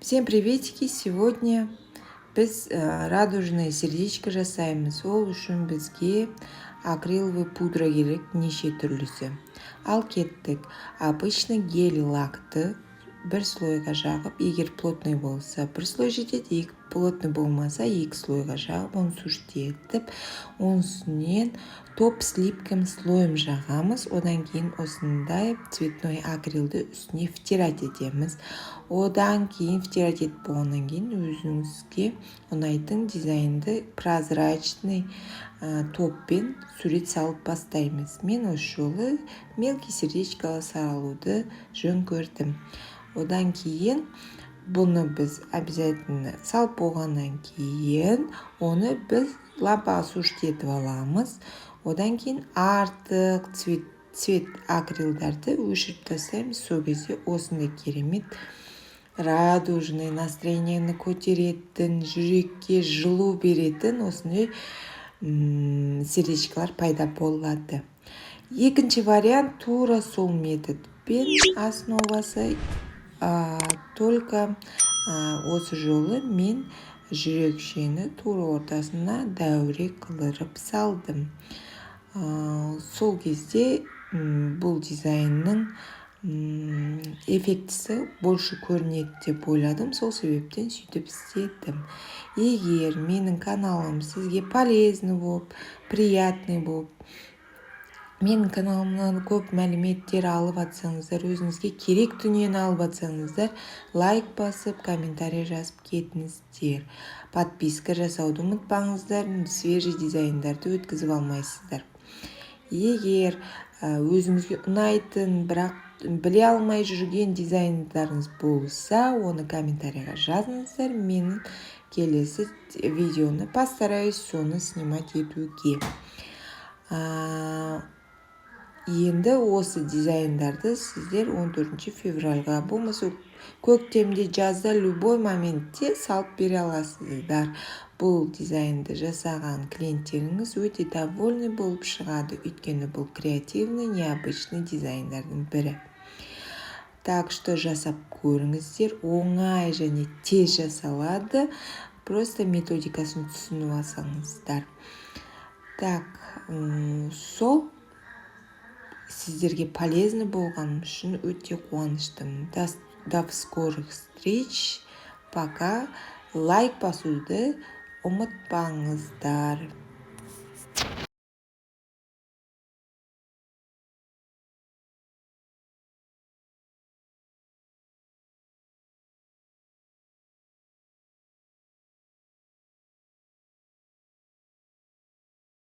Всем приветики! Сегодня біз радужное сердечко жасаймыз. Ол үшін бізге акриловый пудра керек, неше түрлісі. Ал кеттік. Обычно гель лакты бір слойға жағып, егер плотный болса, бір слой жетеді, плотный болмаса, екі слойға жағып, оны сушьтетіп, оның үстінен топ слипкім слойым жағамыз. Одан кейін осындай цветной акрилді үстіне втирать етеміз. Одан кейін втирать етіп болғаннан кейін өзіңізге ұнайтын дизайнды прозрачный топпен сурет салып бастаймыз. Мен осы жолы мелкий сердечко салуды жөн көрдім. Одан кейін бұны біз обязательно салып болғаннан кейін оны біз лампаға сушьтетіп аламыз. Одан кейін артық цвет акрилдарды өшіріп тастаймыз. Сол кезде осындай керемет радужный настроениені көтеретін, жүрекке жылу беретін осындай сердечкалар пайда болады. Екінші вариант тура сол методпен основасы, только осы жолы мен жүрекшені тура ортасына дәуірек қылырып салдым. Сол кезде бұл дизайнның эффектісі больше көрінеді деп ойладым. Сол себептен сөйтіп істедім. Егер менің каналым сізге полезный болып, приятный болып, менің каналымнан көп мәліметтер алып атсаңыздар, өзіңізге керек дүниені алып атсаңыздар, лайк басып, комментарий жазып кетіңіздер. Подписка жасауды ұмытпаңыздар, свежий дизайндарды өткізіп алмайсыздар. Егер өзіңізге ұнайтын, бірақ біле алмай жүрген дизайндарыңыз болса, оны комментарийға жазыңыздар. Мен келесі видеоны постараюсь соны снимать етуге. Енді осы дизайндарды сіздер 14 февральға болмаса көктемде, жазда любой моментте салып бере аласыздар. Бұл дизайнды жасаған клиенттеріңіз өте довольны болып шығады, өйткені бұл креативный, необычный дизайндардың бірі. Так что жасап көріңіздер, оңай және тез жасалады, просто методикасын түсініп алсаңыздар. Так, сол сіздерге полезный болған үшін өте қуаныштымын. До скорых встреч. Пока. Лайк басуды ұмытпаңыздар.